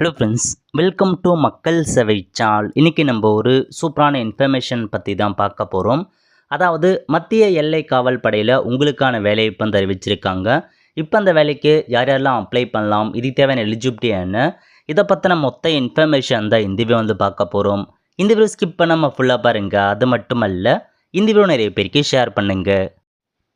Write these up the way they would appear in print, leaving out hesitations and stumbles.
Hello friends, welcome to மக்கள் சேவை channel. இன்றைக்கி நம்ம ஒரு சூப்பரான இன்ஃபர்மேஷன் பற்றி தான் பார்க்க போகிறோம். அதாவது மத்திய எல்லை காவல் படையில் உங்களுக்கான வேலையை இப்போ அறிவிச்சிருக்காங்க. இப்போ அந்த வேலைக்கு யார் யாரெல்லாம் அப்ளை பண்ணலாம், இதுக்கு தேவையான எலிஜிபிலிட்டி என்ன, இதை பற்றின மொத்த இன்ஃபர்மேஷன் தான் இந்த வீடியோ பார்க்க போகிறோம். இந்த வீடியோ ஸ்கிப் பண்ணாமல் ஃபுல்லாக பாருங்கள். அது மட்டுமல்ல, இந்த வீடியோ நிறைய பேருக்கு ஷேர் பண்ணுங்கள்.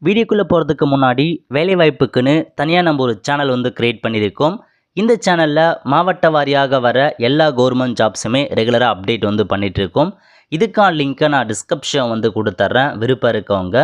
வீடியோக்குள்ளே போகிறதுக்கு முன்னாடி வேலைவாய்ப்புக்குன்னு தனியாக நம்ம ஒரு சேனல் க்ரியேட் பண்ணியிருக்கோம். இந்த சேனலில் மாவட்ட வாரியாக வர எல்லா கவர்மெண்ட் ஜாப்ஸுமே ரெகுலராக அப்டேட் பண்ணிகிட்ருக்கோம். இதுக்கான லிங்க்கை நான் டிஸ்கிரிப்ஷன் கொடுத்துட்றேன். விருப்பம் இருக்கவங்க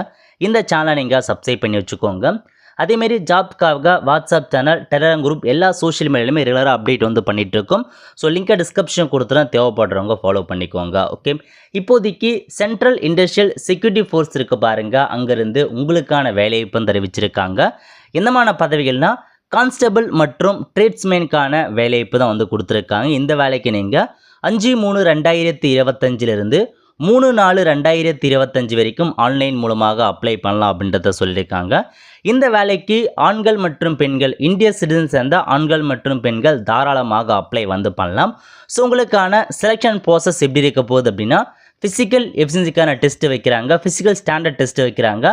இந்த சேனலை நீங்கள் சப்ஸ்கிரைப் பண்ணி வச்சுக்கோங்க. அதேமாரி ஜாப்க்காக வாட்ஸ்அப் சேனல், டெலகிராம் குரூப் எல்லா சோஷியல் மீடியாலுமே ரெகுலராக அப்டேட் பண்ணிகிட்ருக்கோம். ஸோ லிங்கை டிஸ்கிரிப்ஷன் கொடுத்துறேன், தேவைப்படுறவங்க ஃபாலோ பண்ணிக்கோங்க. ஓகே, இப்போதைக்கு சென்ட்ரல் இண்டஸ்ட்ரியல் செக்யூரிட்டி ஃபோர்ஸ் இருக்குது பாருங்கள், அங்கேருந்து உங்களுக்கான வேலையை இப்போ தெரிவிச்சிருக்காங்க. என்னமான பதவிகள்னால் கான்ஸ்டபிள் மற்றும் ட்ரேட்ஸ்மேனுக்கான வேலைவாய்ப்பு தான் கொடுத்துருக்காங்க. இந்த வேலைக்கு நீங்கள் 5/3/2025 3/4/2025 வரைக்கும் ஆன்லைன் மூலமாக அப்ளை பண்ணலாம் அப்படின்றத சொல்லியிருக்காங்க. இந்த வேலைக்கு ஆண்கள் மற்றும் பெண்கள், இந்திய சிட்டிசன் சேர்ந்த ஆண்கள் மற்றும் பெண்கள் தாராளமாக அப்ளை பண்ணலாம். ஸோ உங்களுக்கான செலெக்ஷன் ப்ராசஸ் எப்படி இருக்க போகுது அப்படின்னா, ஃபிசிக்கல் எஃபிஷியன்சிக்கான டெஸ்ட்டு வைக்கிறாங்க, ஃபிசிக்கல் ஸ்டாண்டர்ட் டெஸ்ட்டு வைக்கிறாங்க,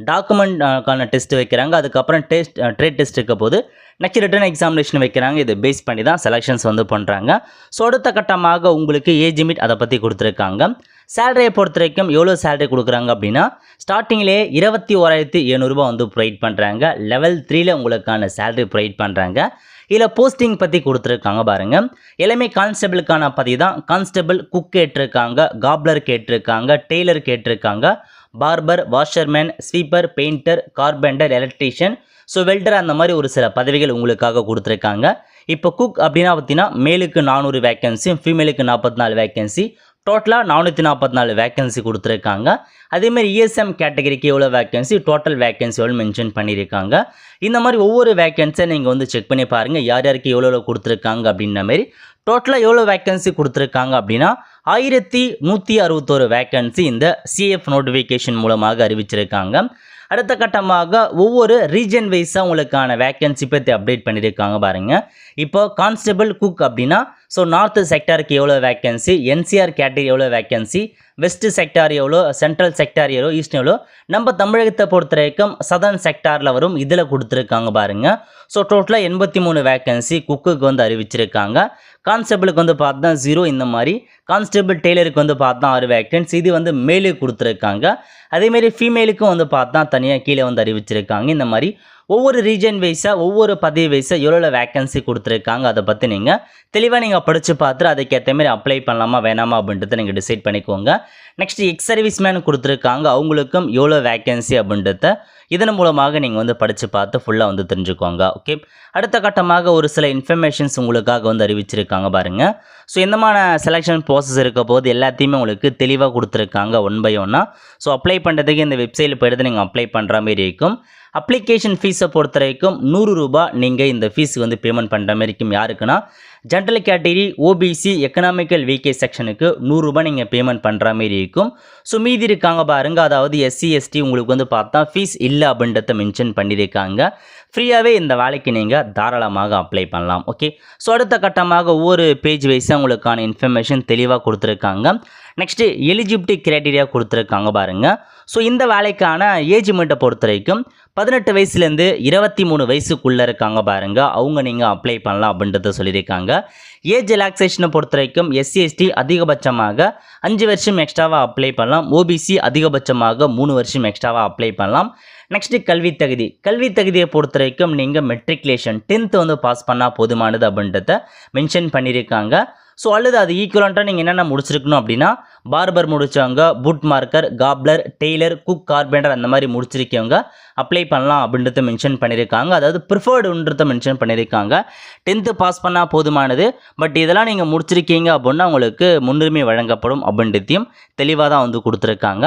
டாக்குமெண்ட்கான டெஸ்ட்டு வைக்கிறாங்க, அதுக்கப்புறம் ட்ரேட் டெஸ்ட் இருக்க போது நெக்ஸ்ட் ரிட்டன் எக்ஸாமினேஷன் வைக்கிறாங்க. இதை பேஸ் பண்ணி தான் செலெக்ஷன்ஸ் பண்ணுறாங்க. ஸோ அடுத்த கட்டமாக உங்களுக்கு ஏஜ் லிமிட் அதை பற்றி கொடுத்துருக்காங்க. சேலரியை பொறுத்த வரைக்கும் எவ்வளோ சேலரி கொடுக்குறாங்க அப்படின்னா, ஸ்டார்டிங்லேயே 21,700 ப்ரொவைட் பண்ணுறாங்க. லெவல் 3ல் உங்களுக்கான சேலரி ப்ரொவைட் பண்ணுறாங்க. இதில் போஸ்டிங் பற்றி கொடுத்துருக்காங்க பாருங்கள். எல்லாமே கான்ஸ்டபிளுக்கான பதவி தான். கான்ஸ்டபிள் குக் கேட்டிருக்காங்க, காப்லர் கேட்டிருக்காங்க, டெய்லர் கேட்டிருக்காங்க, barber, washerman, sweeper, painter, carpenter, electrician, so welder, அந்த மாதிரி ஒரு சில பதவிகள் உங்களுக்காக கொடுத்துருக்காங்க. இப்போ குக் அப்படின்னா பார்த்தீங்கன்னா மேலுக்கு 400 வேக்கன்சி, ஃபீமேலுக்கு 44 வேக்கன்சி, டோட்டலாக 444 வேக்கன்சி கொடுத்துருக்காங்க. அதேமாதிரி இஎஸ்எம் கேட்டகரிக்கு எவ்வளோ வேக்கன்சி, டோட்டல் வேக்கன்சி எவ்வளோ மென்ஷன் பண்ணியிருக்காங்க. இந்த மாதிரி ஒவ்வொரு வேக்கன்சியை நீங்கள் செக் பண்ணி பாருங்கள், யார் யாருக்கு எவ்வளோ கொடுத்துருக்காங்க அப்படின்ற மாதிரி. டோட்டலாக எவ்வளோ வேக்கன்சி கொடுத்துருக்காங்க அப்படின்னா 1161 வேக்கன்சி இந்த சிஎஃப் நோட்டிஃபிகேஷன் மூலமாக அறிவிச்சிருக்காங்க. அடுத்த கட்டமாக ஒவ்வொரு ரீஜன் வைஸாக உங்களுக்கான வேக்கன்சி பற்றி அப்டேட் பண்ணியிருக்காங்க பாருங்கள். இப்போ கான்ஸ்டபிள் குக் அப்படின்னா, ஸோ நார்த்து செக்டாருக்கு எவ்வளோ வேக்கன்சி, என்சிஆர் கேட்டகரி எவ்வளோ வேக்கன்சி, வெஸ்ட்டு செக்டார் எவ்வளோ, சென்ட்ரல் செக்டார் எவ்வளோ, ஈஸ்ட் எவ்வளோ, நம்ம தமிழகத்தை பொறுத்த வரைக்கும் சதர்ன் செக்டாரில் வரும், இதில் கொடுத்துருக்காங்க பாருங்கள். ஸோ டோட்டலாக 83 வேக்கன்சி குக்குக்கு அறிவிச்சிருக்காங்க. கான்ஸ்டபிளுக்கு பார்த்தா 0, இந்த மாதிரி கான்ஸ்டபிள் டெய்லருக்கு பார்த்தா 6 வேக்கன்சி, இது மேலுக்கு கொடுத்துருக்காங்க. அதேமாரி ஃபீமேலுக்கும் பார்த்தா தனியாக கீழே அறிவிச்சிருக்காங்க. இந்த மாதிரி ஒவ்வொரு ரீஜன் வைஸாக ஒவ்வொரு பதவி வைஸாக எவ்வளோ வேக்கன்சி கொடுத்துருக்காங்க அதை பற்றி நீங்கள் தெளிவாக நீங்கள் படித்து பார்த்துட்டு அதுக்கேற்ற மாதிரி அப்ளை பண்ணலாமா வேணாமா அப்படின்றத நீங்கள் டிசைட் பண்ணிக்கோங்க. நெக்ஸ்ட் எக்ஸ் சர்வீஸ் மேன் கொடுத்துருக்காங்க, அவங்களுக்கும் எவ்வளோ வேக்கன்சி அப்படின்றத இதன் மூலமாக நீங்கள் படித்து பார்த்து ஃபுல்லாக தெரிஞ்சுக்கோங்க. ஓகே, அடுத்த கட்டமாக ஒரு சில இன்ஃபர்மேஷன்ஸ் உங்களுக்காக அறிவிச்சிருக்காங்க பாருங்கள். ஸோ எந்தமான செலெக்ஷன் ப்ராசஸ் இருக்க போது எல்லாத்தையுமே உங்களுக்கு தெளிவாக கொடுத்துருக்காங்க ஒன் பை ஒன்னாக. ஸோ அப்ளை பண்ணுறதுக்கு இந்த வெப்சைட்டில் போய்ட்டு நீங்கள் அப்ளை பண்ணுற மாதிரி இருக்கும். அப்ளிகேஷன் ஃபீஸை பொறுத்த வரைக்கும் 100 ரூபா நீங்கள் இந்த ஃபீஸ் பேமெண்ட் பண்ணுற மாதிரி இருக்கும். யாருக்குன்னா ஜென்ரல் கேட்டகரி, ஓபிசி, எக்கனாமிக்கல் வீக்கே செக்ஷனுக்கு 100 ரூபா நீங்கள் பேமெண்ட் பண்ணுற மாதிரி இருக்கும். ஸோ மீதி இருக்காங்க பாருங்கள், அதாவது எஸ்சி எஸ்டி உங்களுக்கு பார்த்தா ஃபீஸ் இல்லை அப்படின்றத மென்ஷன் பண்ணியிருக்காங்க. ஃப்ரீயாகவே இந்த வேலைக்கு நீங்கள் தாராளமாக அப்ளை பண்ணலாம். ஓகே, ஸோ அடுத்த கட்டமாக ஒவ்வொரு பேஜ் வைஸாக உங்களுக்கான இன்ஃபர்மேஷன் தெளிவாக கொடுத்துருக்காங்க. நெக்ஸ்ட்டு எலிஜிபிலிட்டி க்ரைட்டீரியா கொடுத்துருக்காங்க பாருங்கள். ஸோ இந்த வேலைக்கான ஏஜ் லிமிட்டை பொறுத்த வரைக்கும் 18 வயசுலேருந்து 23 வயசுக்குள்ளே இருக்காங்க பாருங்கள், அவங்க நீங்கள் அப்ளை பண்ணலாம் அப்படின்றத சொல்லியிருக்காங்க. ஏஜ் ரிலாக்ஸேஷனை பொறுத்த வரைக்கும் எஸ்சி எஸ்டி அதிகபட்சமாக 5 வருஷம் எக்ஸ்ட்ராவாக அப்ளை பண்ணலாம், ஓபிசி அதிகபட்சமாக 3 வருஷம் எக்ஸ்ட்ராவாக அப்ளை பண்ணலாம். நெக்ஸ்ட்டு கல்வி தகுதியை பொறுத்த வரைக்கும் நீங்கள் மெட்ரிகுலேஷன் 10th பாஸ் பண்ணால் போதுமானது அப்படின்றத மென்ஷன் பண்ணியிருக்காங்க. ஸோ அல்லது அது ஈக்குவலண்ட்டாக நீங்கள் என்னென்ன முடிச்சிருக்கணும் அப்படின்னா, பார்பர் முடித்தவங்க, boot maker, cobbler, tailor, cook, carpenter அந்த மாதிரி முடிச்சிருக்கவங்க அப்ளை பண்ணலாம் அப்படின்றத மென்ஷன் பண்ணியிருக்காங்க. அதாவது ப்ரிஃபர்டுன்றத மென்ஷன் பண்ணியிருக்காங்க. 10th பாஸ் பண்ணால் போதுமானது, பட் இதெல்லாம் நீங்கள் முடிச்சிருக்கீங்க அப்படின்னா உங்களுக்கு முன்னுரிமை வழங்கப்படும் அப்படின்றதையும் தெளிவாக தான் கொடுத்துருக்காங்க.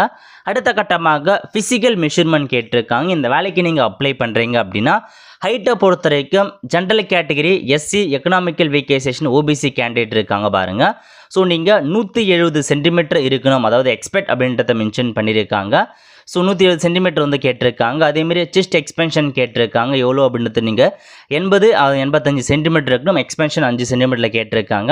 அடுத்த கட்டமாக ஃபிசிக்கல் மெஷர்மெண்ட் கேட்டிருக்காங்க. இந்த வேலைக்கு நீங்கள் அப்ளை பண்ணுறீங்க அப்படின்னா ஹைட்டை பொறுத்த வரைக்கும் general category, SC, economical weaker section, OBC candidate இருக்காங்க பாருங்கள். ஸோ நீங்கள் 170 சென்டிமீட்டர் இருக்கணும், அதாவது எக்ஸ்பெக்ட் அப்படின்றத மென்ஷன் பண்ணியிருக்காங்க. ஸோ 170 சென்டிமீட்டர் வந்து கேட்டிருக்காங்க. அதேமாரி செஸ்ட் எக்ஸ்பென்ஷன் கேட்டிருக்காங்க. எவ்வளோ அப்படின்றது நீங்கள் 85 சென்டிமீட்டர் இருக்கணும். எக்ஸ்பென்ஷன் 5 சென்டிமீட்டரில் கேட்டிருக்காங்க.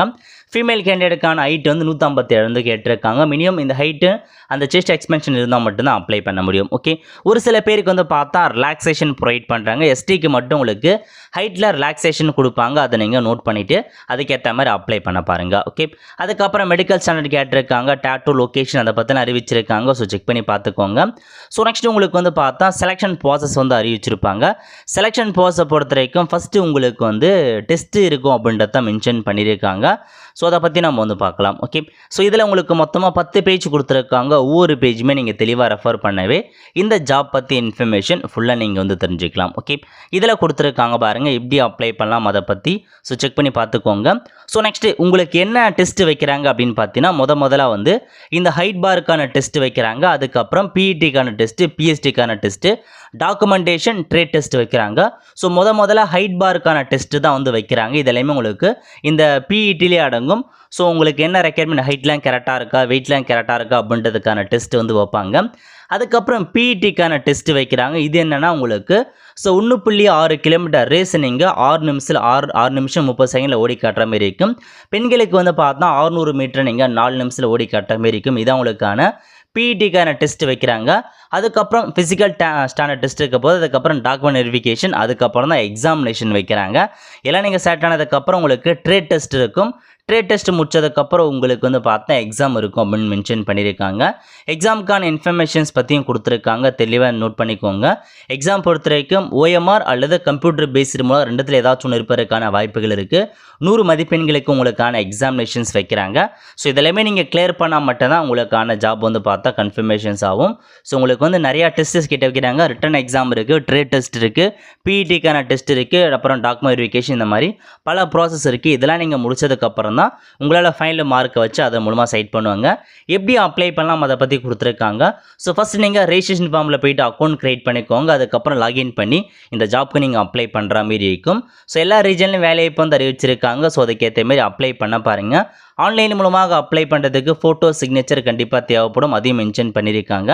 ஃபீமேல் கேண்டிடேட்டுக்கான ஹைட் வந்து 157 வந்து கேட்டிருக்காங்க. மினிமம் இந்த ஹைட்டு அந்த செஸ்ட் எக்ஸ்பென்ஷன் இருந்தால் மட்டும்தான் அப்ளை பண்ண முடியும். ஓகே, ஒரு சில பேருக்கு வந்து பார்த்தா ரிலாக்ஸேஷன் ப்ரொவைட் பண்ணுறாங்க. எஸ்டிக்கு மட்டும் உங்களுக்கு ஹைட்டில் ரிலாக்ஸேஷன் கொடுப்பாங்க. அதை நீங்கள் நோட் பண்ணிவிட்டு அதுக்கேற்ற மாதிரி அப்ளை பண்ண பாருங்கள். ஓகே, அதுக்கப்புறம் மெடிக்கல் ஸ்டாண்டர்ட் கேட்டிருக்காங்க. டேட்டூ லொக்கேஷன் அதை பற்றின அறிவிச்சிருக்காங்க. ஸோ செக் பண்ணி பார்த்துக்கோங்க. ஸோ நெக்ஸ்ட் உங்களுக்கு வந்து பார்த்தா செலெக்ஷன் ப்ராசஸ் வந்து அறிவிச்சிருப்பாங்க. செலெக்ஷன் ப்ராசஸை பொறுத்த வரைக்கும் ஃபஸ்ட்டு உங்களுக்கு வந்து டெஸ்ட்டு இருக்கும் அப்படின்றத மென்ஷன் பண்ணியிருக்காங்க. ஸோ அதை பற்றி நம்ம வந்து பார்க்கலாம். ஓகே, ஸோ இதில் உங்களுக்கு மொத்தமாக 10 பேஜ் கொடுத்துருக்காங்க. ஒவ்வொரு பேஜுமே நீங்கள் தெளிவாக ரெஃபர் பண்ணவே இந்த ஜாப் பற்றி இன்ஃபர்மேஷன் ஃபுல்லாக நீங்கள் வந்து தெரிஞ்சுக்கலாம். ஓகே, இதில் கொடுத்துருக்காங்க பாருங்கள் எப்படி அப்ளை பண்ணலாம் அதை பற்றி. ஸோ செக் பண்ணி பார்த்துக்கோங்க. ஸோ நெக்ஸ்ட்டு உங்களுக்கு என்ன டெஸ்ட்டு வைக்கிறாங்க அப்படின்னு பார்த்தீங்கன்னா முதல்ல வந்து இந்த ஹைட் பாருக்கான டெஸ்ட்டு வைக்கிறாங்க. அதுக்கப்புறம் பிஇடிக்கான டெஸ்ட்டு, பிஎஸ்டிக்கான டெஸ்ட்டு, டாக்குமெண்டேஷன், ட்ரேட் டெஸ்ட் வைக்கிறாங்க. ஸோ முதல்ல ஹைட் பாருக்கான டெஸ்ட்டு தான் வந்து வைக்கிறாங்க. இதெல்லாமே உங்களுக்கு இந்த பிஇடிலே அடங்கும். ஸோ உங்களுக்கு என்ன ரெக்யர்மெண்ட், ஹைட்லாம் கரெக்டாக இருக்கா, வெயிட்லாம் கரெக்டாக இருக்கா அப்படின்றதுக்கான டெஸ்ட் வந்து வைப்பாங்க. அதுக்கப்புறம் பிஇடிக்கான டெஸ்ட்டு வைக்கிறாங்க. இது என்னென்னா உங்களுக்கு 1.6 கிலோமீட்டர் ரேஸ் நீங்கள் 6 நிமிஷம் 30 செகண்டில் ஓடி காட்டுற மாதிரி இருக்கும். பெண்களுக்கு வந்து பார்த்தா 600 மீட்டர் நீங்கள் 4 நிமிஷத்தில் ஓடி காட்டுற மாதிரி இருக்கும். இதான் உங்களுக்கான பிஇடிக்கான டெஸ்ட் வைக்கிறாங்க. அதுக்கப்புறம் ஃபிசிக்கல் ஸ்டாண்டர்ட் டெஸ்ட் இருக்க போது, அதுக்கப்புறம் டாக்குமெண்ட் வெரிஃபிகேஷன், அதுக்கப்புறம் தான் எக்ஸாமினேஷன் வைக்கிறாங்க. எல்லாம் நீங்கள் செலக்ட் ஆனதுக்கப்புறம் உங்களுக்கு ட்ரேட் டெஸ்ட் இருக்கும். ட்ரேட் டெஸ்ட் முடிச்சதுக்கப்புறம் உங்களுக்கு வந்து பார்த்தா எக்ஸாம் இருக்கும் அப்படின்னு மென்ஷன் பண்ணியிருக்காங்க. எக்ஸாமுக்கான இன்ஃபர்மேஷன்ஸ் பற்றியும் கொடுத்துருக்காங்க. தெளிவாக நோட் பண்ணிக்கோங்க. எக்ஸாம் பொறுத்த வரைக்கும் ஓஎம்ஆர் அல்லது கம்ப்யூட்டர் பேஸ்டு மூலம் ரெண்டுத்தில் ஏதாச்சும் ஒன்று இருப்பதற்கான வாய்ப்புகள் இருக்குது. 100 மதிப்பெண்களுக்கு உங்களுக்கான எக்ஸாமினேஷன்ஸ் வைக்கிறாங்க. ஸோ இதெல்லாமே நீங்கள் கிளியர் பண்ணால் மட்டும்தான் உங்களுக்கான ஜாப் வந்து பார்த்தா கன்ஃபர்மேஷன்ஸ் ஆகும். ஸோ உங்களுக்கு வந்து நிறையா டெஸ்ட்டஸ் கிட்ட வைக்கிறாங்க. ரிட்டன் எக்ஸாம் இருக்குது, ட்ரேட் டெஸ்ட் இருக்குது, பிஇடிக்கான டெஸ்ட் இருக்குது, அப்புறம் டாக்குமெண்ட் வெரிஃபிகேஷன், இந்த மாதிரி பல ப்ராசஸ் இருக்குது. இதெல்லாம் நீங்கள் முடிச்சதுக்கப்புறம் தான் உங்களால் ஃபைனல் மார்க்கை வச்சு அதை மூலமாக சைட் பண்ணுவாங்க. எப்படி அப்ளை பண்ணலாம் அதை பற்றி கொடுத்துருக்காங்க. ஸோ ஃபஸ்ட் நீங்கள் ரெஜிஸ்ட்ரேஷன் ஃபார்மில் போய்ட்டு அக்கௌண்ட் க்ரியேட் பண்ணிக்கோங்க. அதுக்கப்புறம் லாகின் பண்ணி இந்த ஜாப்க்கு நீங்கள் அப்ளை பண்ணுற மாதிரி இருக்கும். ஸோ எல்லா ரீஜன்லையும் வேலைவாய்ப்பு வந்து அறிவிச்சிருக்காங்க. ஸோ அதுக்கேற்ற மாதிரி அப்ளை பண்ண பாருங்கள். ஆன்லைன் மூலமாக அப்ளை பண்ணுறதுக்கு ஃபோட்டோ சிக்னேச்சர் கண்டிப்பாக தேவைப்படும். அதையும் மென்ஷன் பண்ணியிருக்காங்க.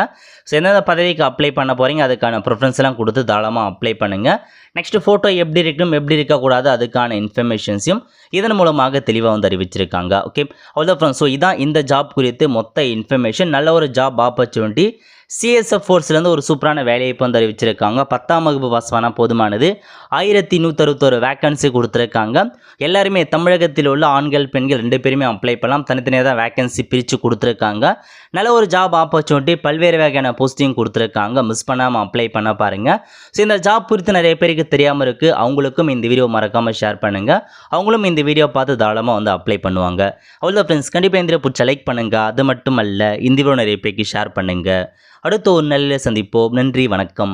ஸோ எந்தெந்த பதவிக்கு அப்ளை பண்ண போகிறீங்க அதுக்கான ப்ரிஃபரன்ஸ்லாம் கொடுத்து தாராளமாக அப்ளை பண்ணுங்கள். நெக்ஸ்ட்டு ஃபோட்டோ எப்படி இருக்கணும், எப்படி இருக்கக்கூடாது, அதுக்கான இன்ஃபர்மேஷன்ஸையும் இதன் மூலமாக தெளிவாக வந்து அறிவிச்சிருக்காங்க. ஓகே, அவ்வளோ ஃப்ரெண்ட்ஸ். ஸோ இதான் இந்த ஜாப் குறித்து மொத்த இன்ஃபர்மேஷன். நல்ல ஒரு ஜாப் ஆப்பர்ச்சுனிட்டி. சிஎஸ்எஃப் ஃபோர்ஸ்லேருந்து ஒரு சூப்பரான வேலையை வந்து அறிவிச்சிருக்காங்க. 10ஆம் வகுப்பு பாஸ் பண்ணால் போதுமானது. 1161 வேக்கன்சி கொடுத்துருக்காங்க. எல்லாருமே தமிழகத்தில் உள்ள ஆண்கள் பெண்கள் 2 பேருமே அப்ளை பண்ணலாம். தனித்தனியாக தான் வேக்கன்சி பிரித்து கொடுத்துருக்காங்க. நல்ல ஒரு ஜாப் ஆப்பர்ச்சுனிட்டி. பல்வேறு வகையான போஸ்டிங் கொடுத்துருக்காங்க. மிஸ் பண்ணாமல் அப்ளை பண்ண பாருங்கள். ஸோ இந்த ஜாப் குறித்து நிறைய பேருக்கு தெரியாமல் இருக்குது. அவங்களுக்கும் இந்த வீடியோ மறக்காமல் ஷேர் பண்ணுங்கள். அவங்களும் இந்த வீடியோ பார்த்து தாராளமாக வந்து அப்ளை பண்ணுவாங்க. அவ்வளோ ஃப்ரெண்ட்ஸ், கண்டிப்பாக இந்த வீடியோ பிடிச்ச லைக் பண்ணுங்கள். அது மட்டும் அல்ல, இந்த வீடியோ நிறைய பேருக்கு ஷேர் பண்ணுங்கள். அடுத்த ஒரு நல்ல சந்திப்போம். நன்றி, வணக்கம்.